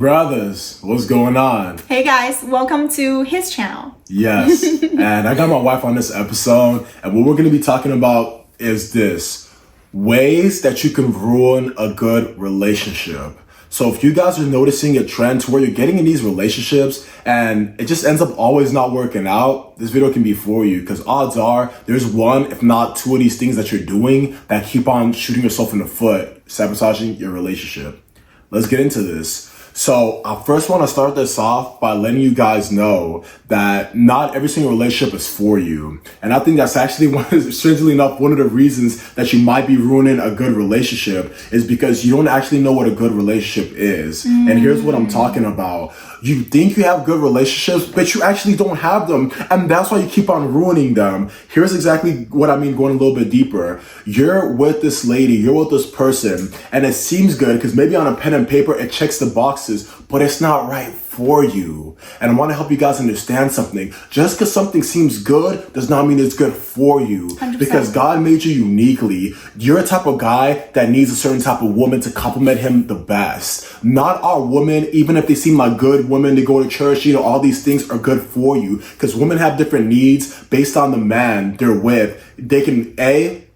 Brothers, what's going on? Hey guys, welcome to his channel. Yes, and I got my wife on this episode, and what we're going to be talking about is this: ways that you can ruin a good relationship. So if you guys are noticing a trend to where you're getting in these relationships and it just ends up always not working out, this video can be for you, because odds are there's one, if not two of these things that you're doing that keep on shooting yourself in the foot, sabotaging your relationship. Let's get into this. So I first want to start this off by letting you guys know that not every single relationship is for you. And I think that's actually strangely enough, one of the reasons that you might be ruining a good relationship is because you don't actually know what a good relationship is. And here's what I'm talking about. You think you have good relationships, but you actually don't have them. And that's why you keep on ruining them. Here's exactly what I mean, going a little bit deeper. You're with this lady, you're with this person, and it seems good because maybe on a pen and paper, it checks the boxes, but it's not right for you. And I want to help you guys understand something. Just because something seems good does not mean it's good for you. 100%. Because God made you uniquely. You're a type of guy that needs a certain type of woman to complement him the best. Not all women, even if they seem like good women, they go to church, all these things are good for you. Because women have different needs based on the man they're with. They can A,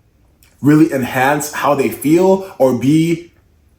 really enhance how they feel, or B,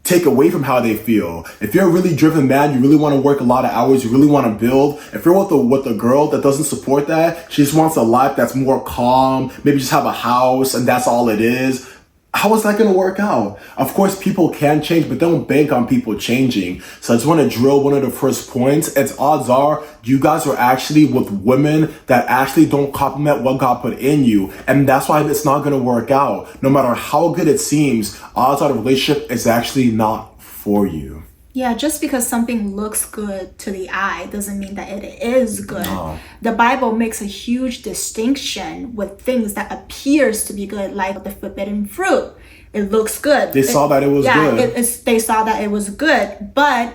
take away from how they feel. If you're a really driven man, you really want to work a lot of hours, you really want to build. If you're with a girl that doesn't support that, she just wants a life that's more calm, maybe just have a house and that's all it is, how is that going to work out? Of course, people can change, but don't bank on people changing. So I just want to drill one of the first points. It's odds are you guys are actually with women that actually don't complement what God put in you. And that's why it's not going to work out. No matter how good it seems, odds are the relationship is actually not for you. Yeah, just because something looks good to the eye doesn't mean that it is good. No. The Bible makes a huge distinction with things that appears to be good, like the forbidden fruit. It looks good. They saw that it was good. They saw that it was good, but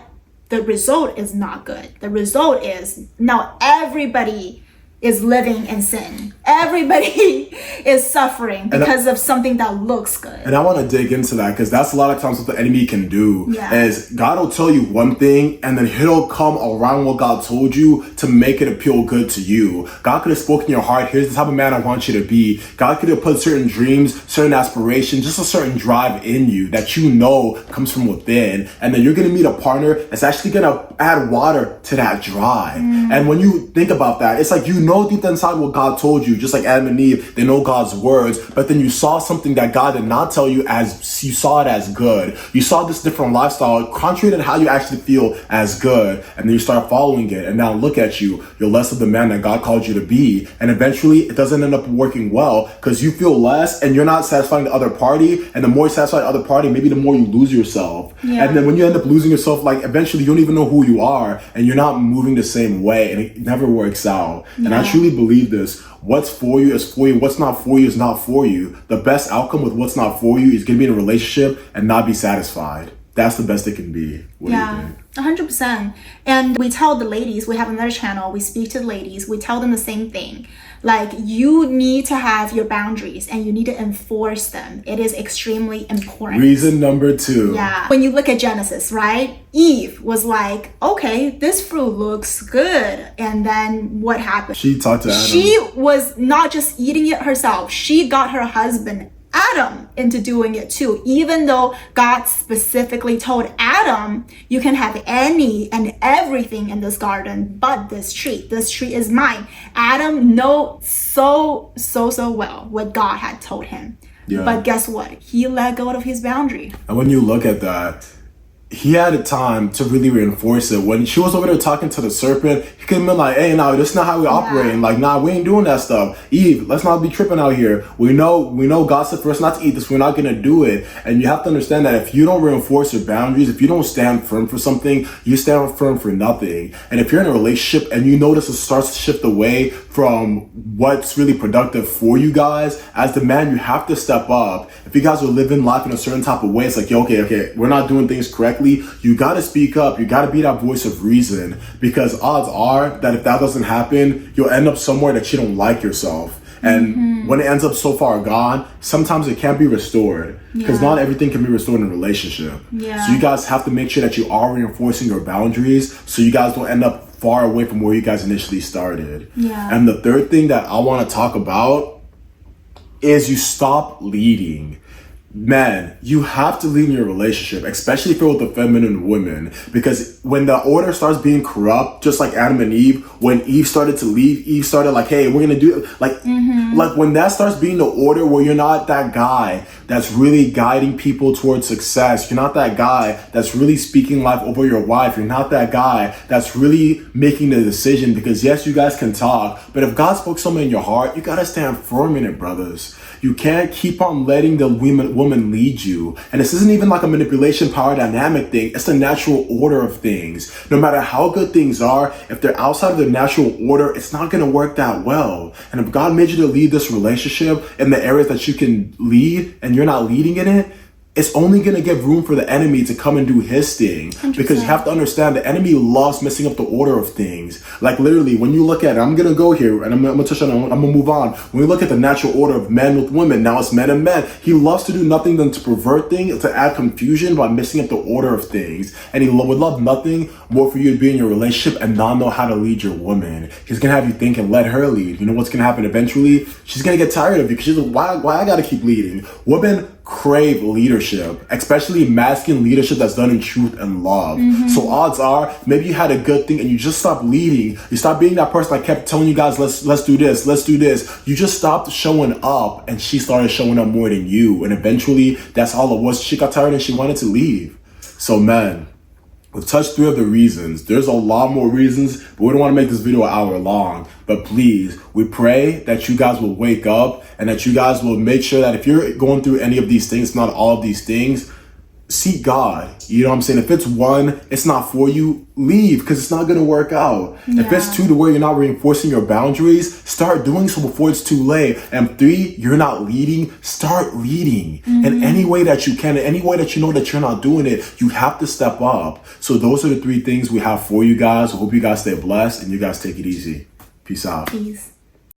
the result is not good. The result is now everybody is living in sin. Everybody is suffering because of something that looks good. And I want to dig into that because that's a lot of times what the enemy can do. Is God will tell you one thing and then he'll come around what God told you to make it appeal good to you. God could have spoken in your heart, here's the type of man I want you to be. God could have put certain dreams, certain aspirations, just a certain drive in you that you know comes from within. And then you're going to meet a partner that's actually going to add water to that drive. And when you think about that, it's like you know deep inside what God told you, just like Adam and Eve, they know God's words, but then you saw something that God did not tell you, as you saw it as good. You saw this different lifestyle, contrary to how you actually feel as good, and then you start following it, and now look at you, you're less of the man that God called you to be, and eventually it doesn't end up working well because you feel less and you're not satisfying the other party, and the more you satisfy the other party, maybe the more you lose yourself. And then when you end up losing yourself, like eventually you don't even know who you are, and you're not moving the same way, and it never works out. And I truly believe this. What's for you is for you. What's not for you is not for you. The best outcome with what's not for you is going to be in a relationship and not be satisfied. That's the best it can be. What do you think? 100%. And we tell the ladies, we have another channel, we speak to the ladies, we tell them the same thing. Like, you need to have your boundaries and you need to enforce them. It is extremely important. Reason number 2. Yeah. When you look at Genesis, right? Eve was like, okay, this fruit looks good. And then what happened? She talked to Adam. She was not just eating it herself. She got her husband Adam into doing it too, even though God specifically told Adam, you can have any and everything in this garden but this tree. This tree is mine. Adam knows so well what God had told him. But guess what? He let go of his boundary. And when you look at that, he had a time to really reinforce it. When she was over there talking to the serpent, he could have been like, hey, no, this is not how we operate. Like, nah, we ain't doing that stuff. Eve, let's not be tripping out here. We know God said for us not to eat this. We're not going to do it. And you have to understand that if you don't reinforce your boundaries, if you don't stand firm for something, you stand firm for nothing. And if you're in a relationship and you notice it starts to shift away from what's really productive for you guys, as the man, you have to step up. If you guys are living life in a certain type of way, it's like, yo, okay, we're not doing things correctly. You got to speak up. You got to be that voice of reason, because odds are that if that doesn't happen, you'll end up somewhere that you don't like yourself. And when it ends up so far gone, sometimes it can't be restored, because not everything can be restored in a relationship. So you guys have to make sure that you are reinforcing your boundaries, so you guys don't end up far away from where you guys initially started. And the third thing that I want to talk about is you stop leading. Man, you have to lead in your relationship, especially if you're with a feminine woman, because when the order starts being corrupt, just like Adam and Eve, when Eve started to leave, Eve started like, hey, we're gonna do it. Like when that starts being the order where you're not that guy that's really guiding people towards success, you're not that guy that's really speaking life over your wife, you're not that guy that's really making the decision, because yes, you guys can talk, but if God spoke something in your heart, you gotta stand firm in it, brothers. You can't keep on letting the woman lead you. And this isn't even like a manipulation power dynamic thing. It's the natural order of things. No matter how good things are, if they're outside of the natural order, it's not going to work that well. And if God made you to lead this relationship in the areas that you can lead and you're not leading in it, it's only going to give room for the enemy to come and do his thing. 100%. Because you have to understand the enemy loves messing up the order of things. Like literally, when you look at it, I'm going to go here and I'm going to touch on it, I'm going to move on. When we look at the natural order of men with women, now it's men and men. He loves to do nothing than to pervert things, to add confusion by messing up the order of things. And he would love nothing more for you to be in your relationship and not know how to lead your woman. He's going to have you thinking, let her lead. You know what's going to happen eventually? She's going to get tired of you because she's like, why I got to keep leading? Women crave leadership, especially masculine leadership that's done in truth and love. So odds are, maybe you had a good thing and you just stopped leading. You stopped being that person that kept telling you guys, let's do this, let's do this. You just stopped showing up and she started showing up more than you. And eventually, that's all it was. She got tired and she wanted to leave. So man, we've touched 3 of the reasons. There's a lot more reasons, but we don't want to make this video an hour long. But please, we pray that you guys will wake up and that you guys will make sure that if you're going through any of these things, not all of these things, seek God. You know what I'm saying? If it's 1, it's not for you, leave, because it's not going to work out. If it's 2, to where you're not reinforcing your boundaries, start doing so before it's too late. And 3, you're not leading, start leading in any way that you can, in any way that you know that you're not doing it. You have to step up. So those are the 3 things we have for you guys. I hope you guys stay blessed and you guys take it easy. Peace out. Peace.